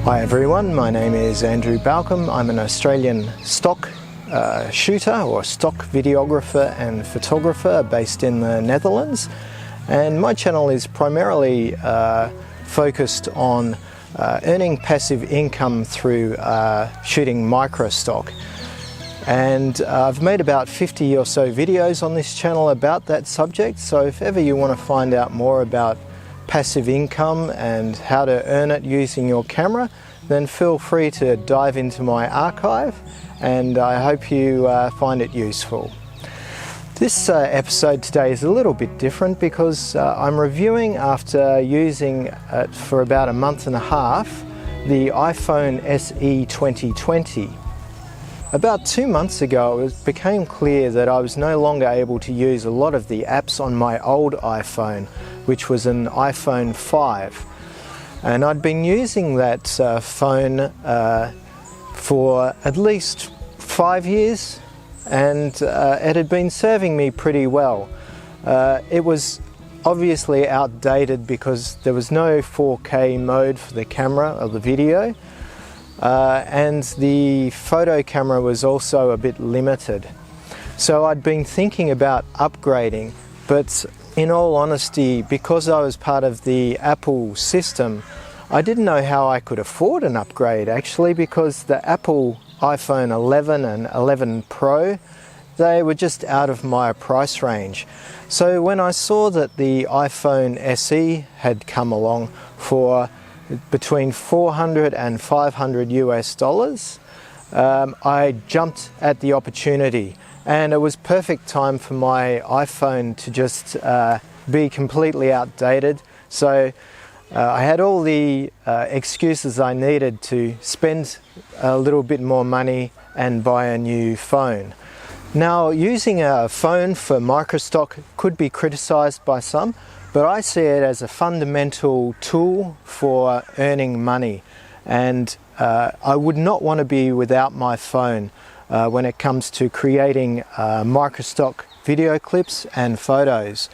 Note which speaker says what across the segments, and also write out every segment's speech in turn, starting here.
Speaker 1: Hi everyone, my name is Andrew Balcombe. I'm an Australian stock shooter or stock videographer and photographer based in the Netherlands, and my channel is primarily focused on earning passive income through shooting micro stock. And I've made about 50 or so videos on this channel about that subject, so if ever you want to find out more about passive income and how to earn it using your camera, then feel free to dive into my archive, and I hope you find it useful. This episode today is a little bit different because I'm reviewing, after using it for about a month and a half, the iPhone SE 2020. About 2 months ago it became clear that I was no longer able to use a lot of the apps on my old iPhone, which was an iPhone 5. And I'd been using that phone for at least 5 years, and it had been serving me pretty well. It was obviously outdated because there was no 4K mode for the camera or the video. And the photo camera was also a bit limited. So I'd been thinking about upgrading, but in all honesty, because I was part of the Apple system, I didn't know how I could afford an upgrade actually, because the Apple iPhone 11 and 11 Pro, they were just out of my price range. So when I saw that the iPhone SE had come along for between $400 and $500 US, I jumped at the opportunity, and it was perfect time for my iPhone to just be completely outdated. So I had all the excuses I needed to spend a little bit more money and buy a new phone. Now, using a phone for microstock could be criticized by some, but I see it as a fundamental tool for earning money, and I would not want to be without my phone when it comes to creating microstock video clips and photos.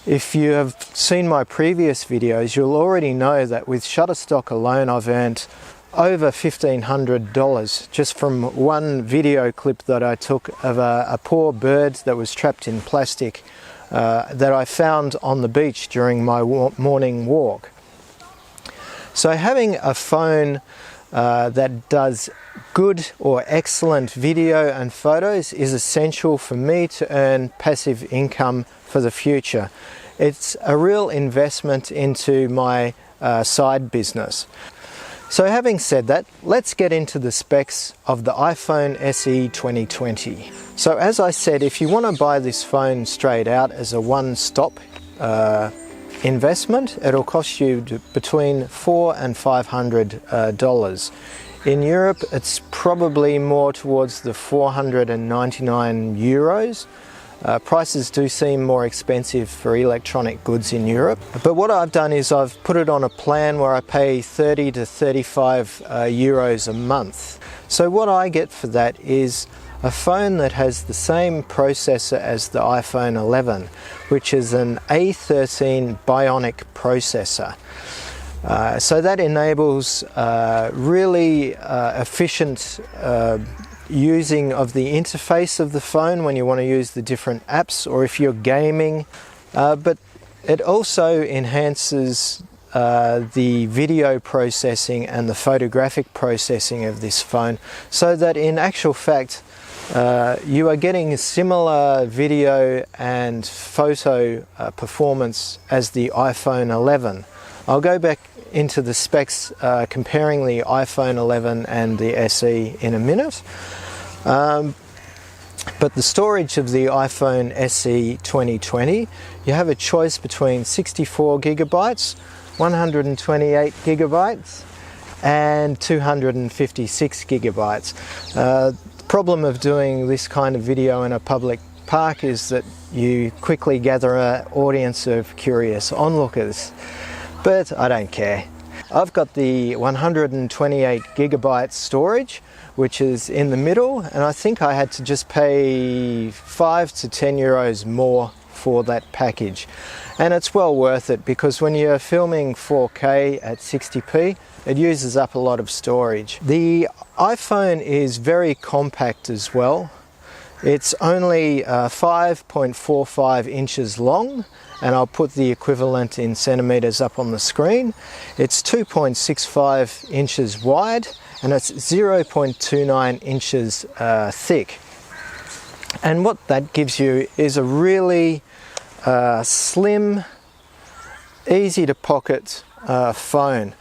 Speaker 1: If you have seen my previous videos, you'll already know that with Shutterstock alone I've earned over $1,500 just from one video clip that I took of a poor bird that was trapped in plastic that I found on the beach during my morning walk. So having a phone that does good or excellent video and photos is essential for me to earn passive income for the future. It's a real investment into my side business. So having said that, let's get into the specs of the iPhone SE 2020. So as I said, if you want to buy this phone straight out as a one-stop investment, it'll cost you between $400 and $500. In Europe, it's probably more towards the 499 euros. Prices do seem more expensive for electronic goods in Europe. But what I've done is I've put it on a plan where I pay 30 to 35 euros a month. So what I get for that is a phone that has the same processor as the iPhone 11, which is an A13 Bionic processor. So that enables really efficient using of the interface of the phone when you want to use the different apps or if you're gaming, but it also enhances the video processing and the photographic processing of this phone, so that in actual fact you are getting similar video and photo performance as the iPhone 11. I'll go back into the specs comparing the iPhone 11 and the SE in a minute. But the storage of the iPhone SE 2020, you have a choice between 64 gigabytes, 128 gigabytes, and 256 gigabytes. The problem of doing this kind of video in a public park is that you quickly gather an audience of curious onlookers, but I don't care. I've got the 128 gigabyte storage, which is in the middle, and I think I had to just pay 5 to 10 euros more for that package. And it's well worth it, because when you're filming 4K at 60p, it uses up a lot of storage. The iPhone is very compact as well. It's only 5.45 inches long, and I'll put the equivalent in centimeters up on the screen. It's 2.65 inches wide, and it's 0.29 inches thick. And what that gives you is a really slim, easy to pocket phone.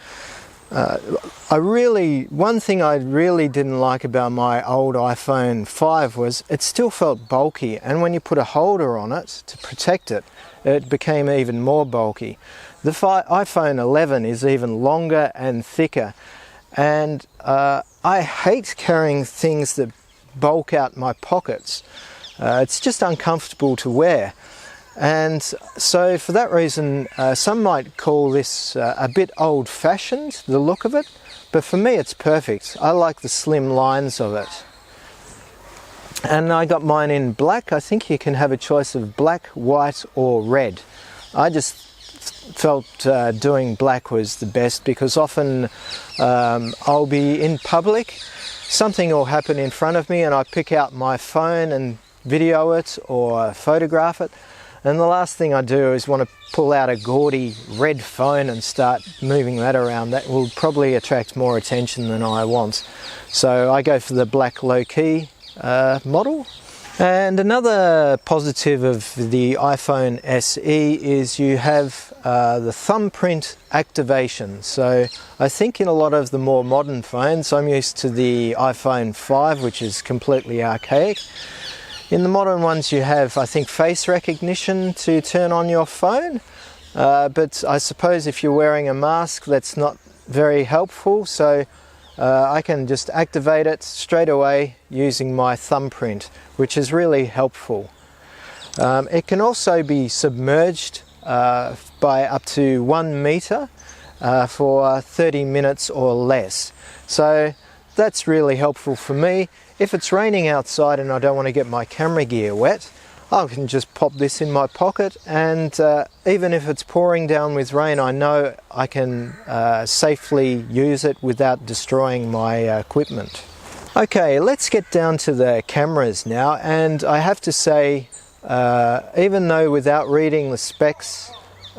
Speaker 1: One thing I really didn't like about my old iPhone 5 was it still felt bulky, and when you put a holder on it to protect it, it became even more bulky. The iPhone 11 is even longer and thicker, and I hate carrying things that bulk out my pockets. It's just uncomfortable to wear. And so for that reason, some might call this a bit old-fashioned, the look of it, but for me it's perfect. I like the slim lines of it. And I got mine in black. I think you can have a choice of black, white or red. I just felt doing black was the best, because often I'll be in public, something will happen in front of me and I pick out my phone and video it or photograph it. And the last thing I do is want to pull out a gaudy red phone and start moving that around. That will probably attract more attention than I want. So I go for the black low-key model. And another positive of the iPhone SE is you have the thumbprint activation. So I think in a lot of the more modern phones, I'm used to the iPhone 5, which is completely archaic. In the modern ones you have, I think, face recognition to turn on your phone, but I suppose if you're wearing a mask that's not very helpful, so I can just activate it straight away using my thumbprint, which is really helpful. It can also be submerged by up to 1 meter for 30 minutes or less. So that's really helpful for me. If it's raining outside and I don't want to get my camera gear wet, I can just pop this in my pocket, and even if it's pouring down with rain, I know I can safely use it without destroying my equipment. Okay, let's get down to the cameras now, and I have to say, even though without reading the specs,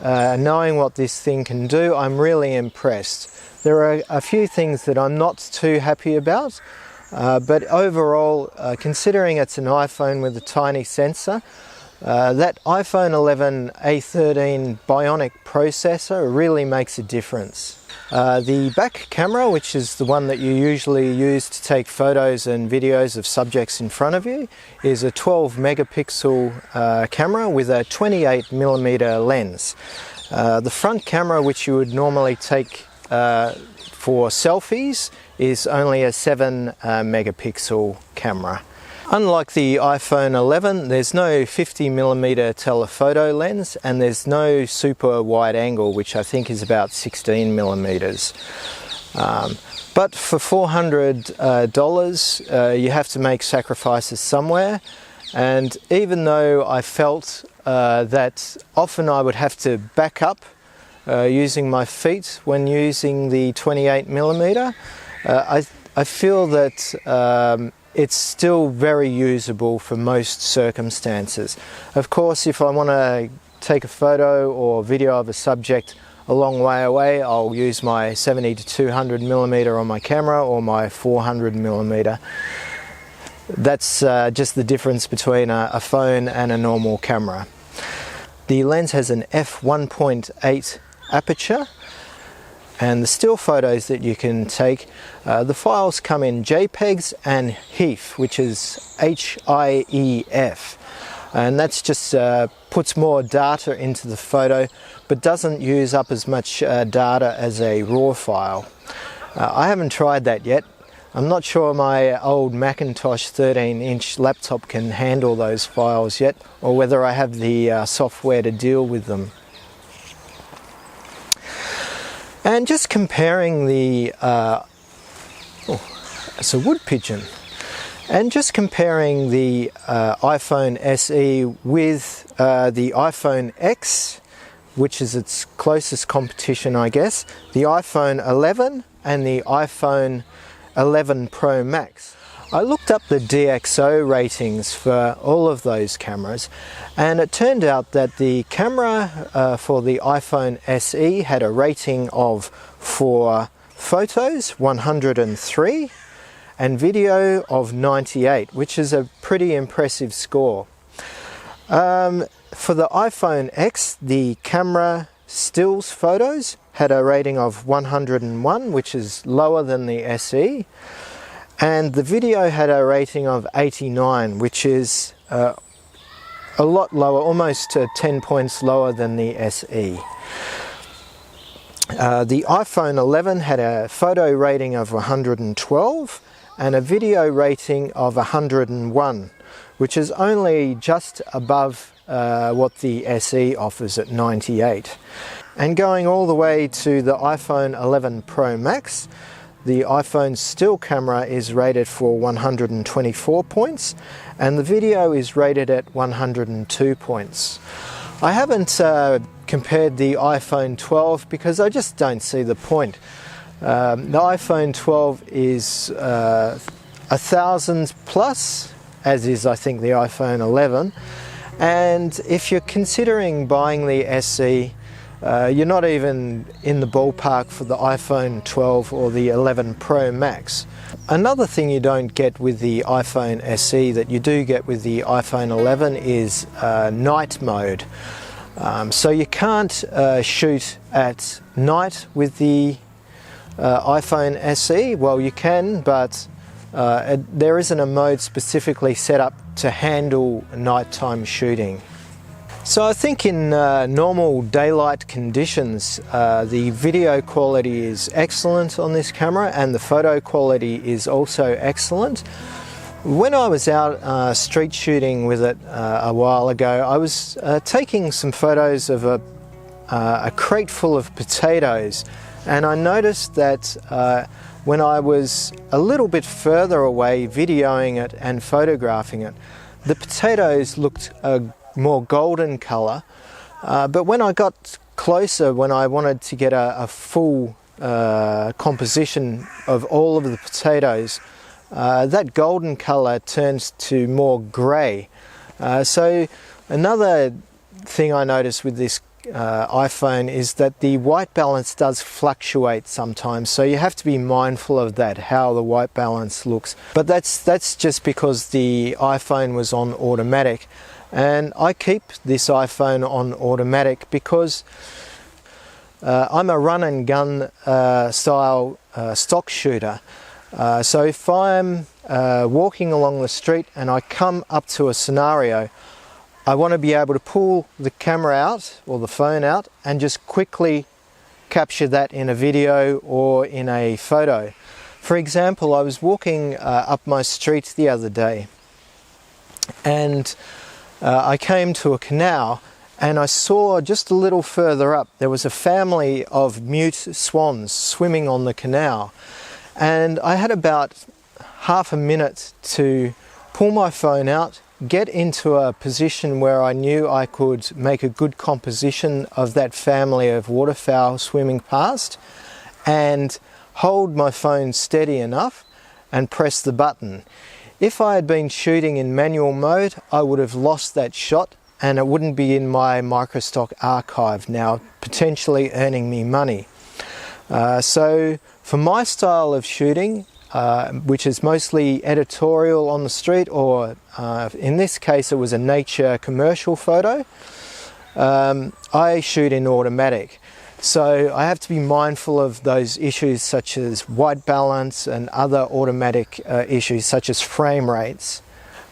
Speaker 1: knowing what this thing can do, I'm really impressed. There are a few things that I'm not too happy about. But overall, considering it's an iPhone with a tiny sensor, that iPhone 11 A13 Bionic processor really makes a difference. The back camera, which is the one that you usually use to take photos and videos of subjects in front of you, is a 12 megapixel camera with a 28mm lens. The front camera, which you would normally take for selfies, is only a 7 megapixel camera. Unlike the iPhone 11, there's no 50mm telephoto lens, and there's no super wide angle, which I think is about 16mm. But for $400, you have to make sacrifices somewhere, and even though I felt that often I would have to back up using my feet when using the 28mm, I feel that it's still very usable for most circumstances. Of course, if I want to take a photo or video of a subject a long way away, I'll use my 70 to 200mm on my camera or my 400mm. That's just the difference between a phone and a normal camera. The lens has an f1.8 aperture, And the still photos that you can take, the files come in JPEGs and HEIF, which is HIEF. And that's just puts more data into the photo, but doesn't use up as much data as a RAW file. I haven't tried that yet. I'm not sure my old Macintosh 13-inch laptop can handle those files yet, or whether I have the software to deal with them. And just comparing the, it's a wood pigeon. And just comparing the iPhone SE with the iPhone X, which is its closest competition, I guess, the iPhone 11 and the iPhone 11 Pro Max. I looked up the DxO ratings for all of those cameras, and it turned out that the camera for the iPhone SE had a rating of, for photos, 103, and video of 98, which is a pretty impressive score. For the iPhone X, the camera stills photos had a rating of 101, which is lower than the SE, and the video had a rating of 89, which is a lot lower, almost 10 points lower than the SE. The iPhone 11 had a photo rating of 112 and a video rating of 101, which is only just above what the SE offers at 98. And going all the way to the iPhone 11 Pro Max, the iPhone still camera is rated for 124 points and the video is rated at 102 points. I haven't compared the iPhone 12 because I just don't see the point. The iPhone 12 is 1,000 plus, as is I think the iPhone 11, and if you're considering buying the SE, you're not even in the ballpark for the iPhone 12 or the 11 Pro Max. Another thing you don't get with the iPhone SE that you do get with the iPhone 11 is night mode. So you can't shoot at night with the iPhone SE. Well, you can, but there isn't a mode specifically set up to handle nighttime shooting. So I think in normal daylight conditions, the video quality is excellent on this camera and the photo quality is also excellent. When I was out street shooting with it a while ago, I was taking some photos of a crate full of potatoes, and I noticed that when I was a little bit further away videoing it and photographing it, the potatoes looked more golden colour, but when I got closer, when I wanted to get a full composition of all of the potatoes, that golden colour turns to more grey. So another thing I noticed with this iPhone is that the white balance does fluctuate sometimes, so you have to be mindful of that, how the white balance looks. But that's just because the iPhone was on automatic, and I keep this iPhone on automatic because I'm a run and gun style stock shooter. So if I'm walking along the street and I come up to a scenario, I want to be able to pull the camera out or the phone out and just quickly capture that in a video or in a photo. For example, I was walking up my street the other day, and I came to a canal and I saw just a little further up there was a family of mute swans swimming on the canal, and I had about half a minute to pull my phone out, get into a position where I knew I could make a good composition of that family of waterfowl swimming past, and hold my phone steady enough and press the button. If I had been shooting in manual mode, I would have lost that shot and it wouldn't be in my microstock archive now, potentially earning me money. So for my style of shooting, which is mostly editorial on the street, or in this case it was a nature commercial photo, I shoot in automatic. So I have to be mindful of those issues such as white balance and other automatic issues such as frame rates.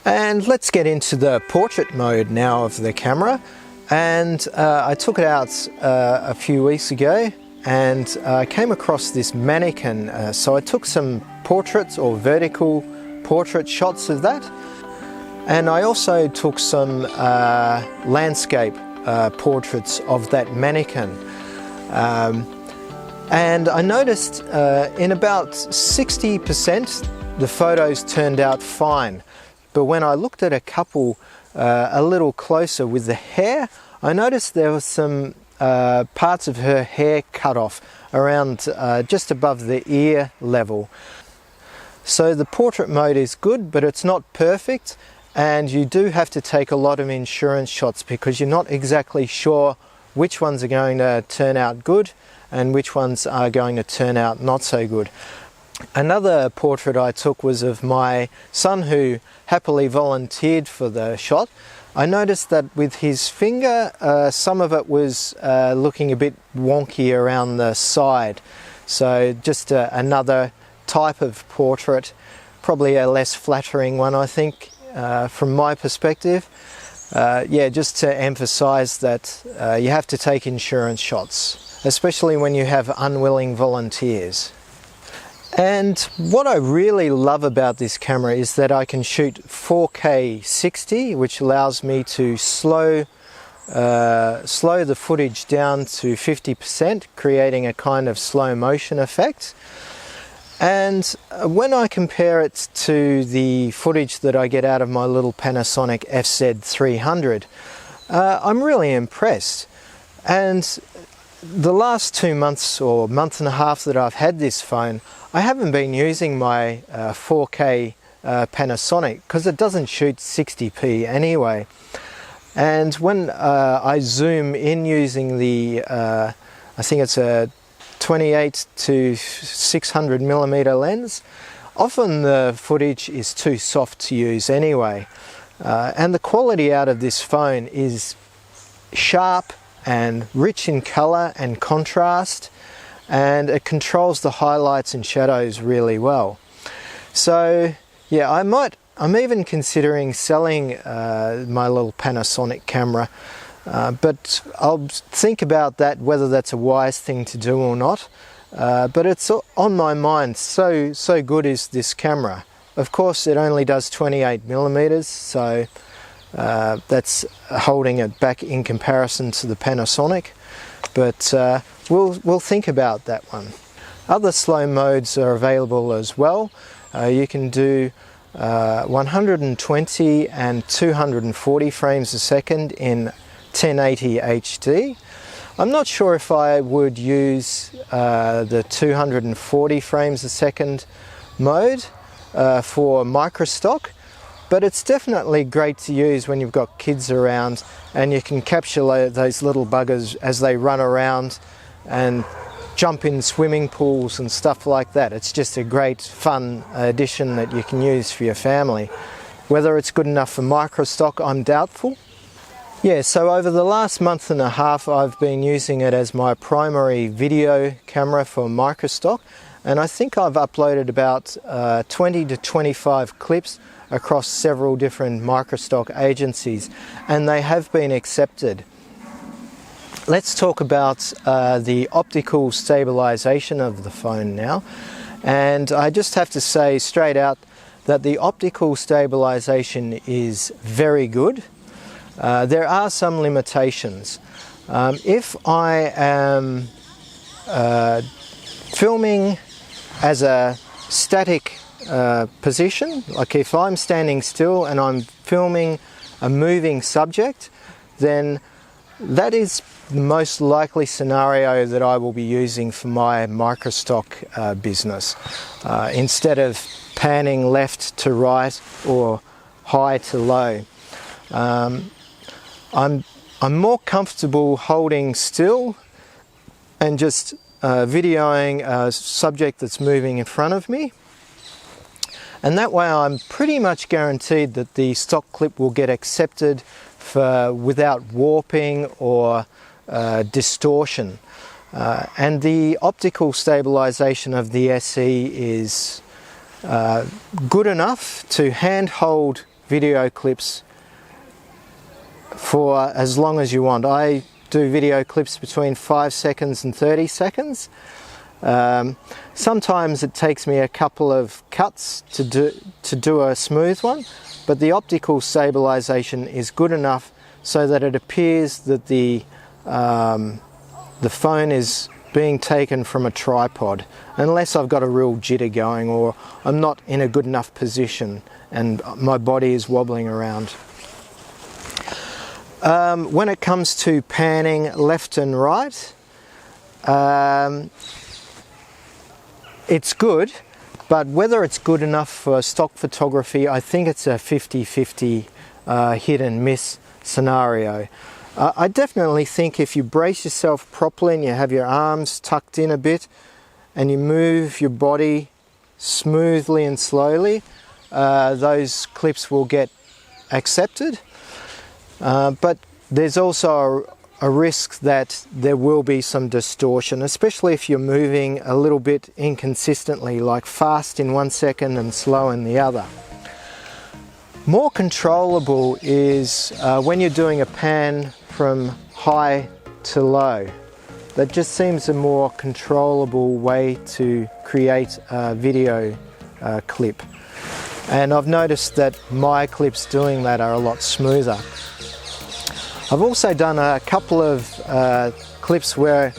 Speaker 1: And let's get into the portrait mode now of the camera. And I took it out a few weeks ago and I came across this mannequin. So I took some portraits or vertical portrait shots of that. And I also took some landscape portraits of that mannequin. And I noticed in about 60% the photos turned out fine. But when I looked at a couple a little closer with the hair, I noticed there was some parts of her hair cut off around just above the ear level. So the portrait mode is good, but it's not perfect, and you do have to take a lot of insurance shots because you're not exactly sure which ones are going to turn out good and which ones are going to turn out not so good. Another portrait I took was of my son, who happily volunteered for the shot. I noticed that with his finger, some of it was looking a bit wonky around the side. So just another type of portrait, probably a less flattering one, I think, from my perspective. Yeah, just to emphasize that you have to take insurance shots, especially when you have unwilling volunteers. And what I really love about this camera is that I can shoot 4K 60, which allows me to slow the footage down to 50%, creating a kind of slow motion effect. And when I compare it to the footage that I get out of my little Panasonic FZ300, I'm really impressed. And the last 2 months or month and a half that I've had this phone, I haven't been using my 4K Panasonic because it doesn't shoot 60p anyway. And when I zoom in using the, I think it's a 28 to 600 millimeter lens, often the footage is too soft to use anyway. And the quality out of this phone is sharp and rich in color and contrast, and it controls the highlights and shadows really well. So yeah, I'm even considering selling my little Panasonic camera, but I'll think about that, whether that's a wise thing to do or not. But it's on my mind. So good is this camera. Of course, it only does 28 millimeters, so that's holding it back in comparison to the Panasonic. But we'll think about that one. Other slow modes are available as well. You can do 120 and 240 frames a second in 1080 HD. I'm not sure if I would use the 240 frames a second mode for microstock, but it's definitely great to use when you've got kids around and you can capture those little buggers as they run around and jump in swimming pools and stuff like that. It's just a great fun addition that you can use for your family. Whether it's good enough for microstock, I'm doubtful. Yeah, so over the last month and a half I've been using it as my primary video camera for microstock, and I think I've uploaded about 20 to 25 clips across several different microstock agencies, and they have been accepted. Let's talk about the optical stabilization of the phone now. And I just have to say straight out that the optical stabilization is very good. There are some limitations. If I am filming as a static position, like if I'm standing still and I'm filming a moving subject, then that is the most likely scenario that I will be using for my microstock business. Instead of panning left to right or high to low. I'm more comfortable holding still and just videoing a subject that's moving in front of me. And that way I'm pretty much guaranteed that the stock clip will get accepted without warping or distortion. And the optical stabilization of the SE is good enough to handhold video clips for as long as you want. I do video clips between 5 seconds and 30 seconds. Sometimes it takes me a couple of cuts to do a smooth one, but the optical stabilization is good enough so that it appears that the phone is being taken from a tripod, unless I've got a real jitter going or I'm not in a good enough position and my body is wobbling around. When it comes to panning left and right, it's good, but whether it's good enough for stock photography, I think it's a 50-50 hit and miss scenario. I definitely think if you brace yourself properly and you have your arms tucked in a bit and you move your body smoothly and slowly, those clips will get accepted. But there's also a risk that there will be some distortion, especially if you're moving a little bit inconsistently, like fast in 1 second and slow in the other. More controllable is when you're doing a pan from high to low. That just seems a more controllable way to create a video clip. And I've noticed that my clips doing that are a lot smoother. I've also done a couple of clips where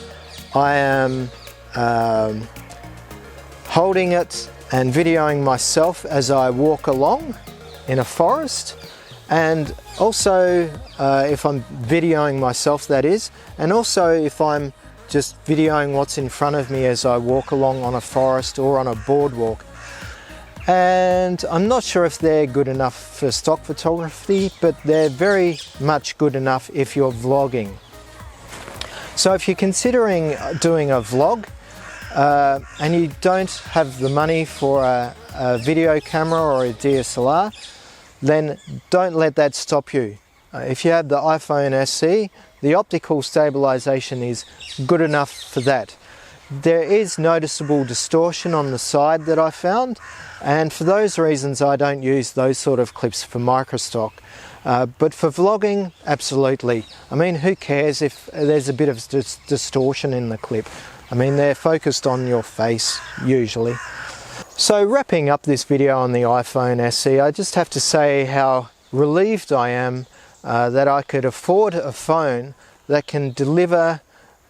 Speaker 1: I am holding it and videoing myself as I walk along in a forest, and also if I'm videoing myself, that is, and also if I'm just videoing what's in front of me as I walk along on a forest or on a boardwalk. And I'm not sure if they're good enough for stock photography, but they're very much good enough if you're vlogging. So if you're considering doing a vlog and you don't have the money for a video camera or a DSLR, then don't let that stop you. If you have the iPhoneSE, the optical stabilization is good enough for that. There is noticeable distortion on the side that I found, and for those reasons I don't use those sort of clips for microstock. But for vlogging, absolutely. I mean, who cares if there's a bit of distortion in the clip? I mean, they're focused on your face usually. So wrapping up this video on the iPhoneSE, I just have to say how relieved I am that I could afford a phone that can deliver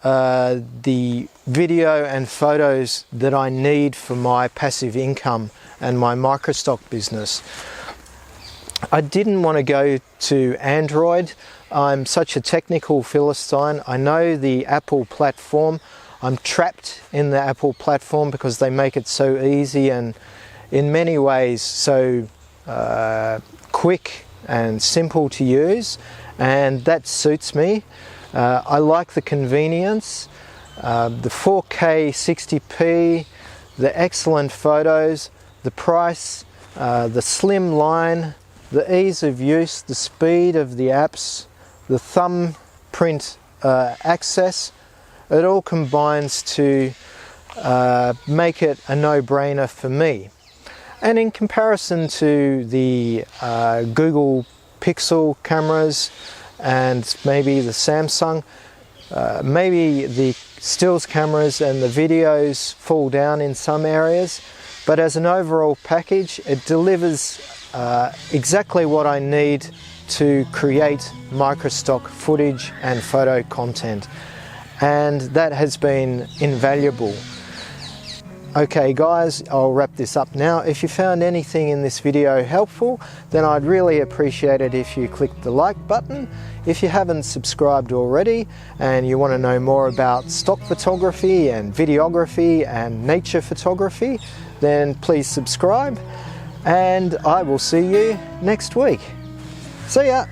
Speaker 1: the video and photos that I need for my passive income and my microstock business. I didn't want to go to Android. I'm such a technical Philistine. I know the Apple platform. I'm trapped in the Apple platform because they make it so easy and in many ways so quick and simple to use, and that suits me. I like the convenience, the 4K 60p, the excellent photos, the price, the slim line, the ease of use, the speed of the apps, the thumbprint access. It all combines to make it a no-brainer for me. And in comparison to the Google Pixel cameras and maybe the Samsung, maybe the stills cameras and the videos fall down in some areas, but as an overall package it delivers exactly what I need to create microstock footage and photo content, and that has been invaluable. Okay guys, I'll wrap this up now. If you found anything in this video helpful, then I'd really appreciate it if you click the like button. If you haven't subscribed already and you want to know more about stock photography and videography and nature photography, then please subscribe, and I will see you next week. See ya!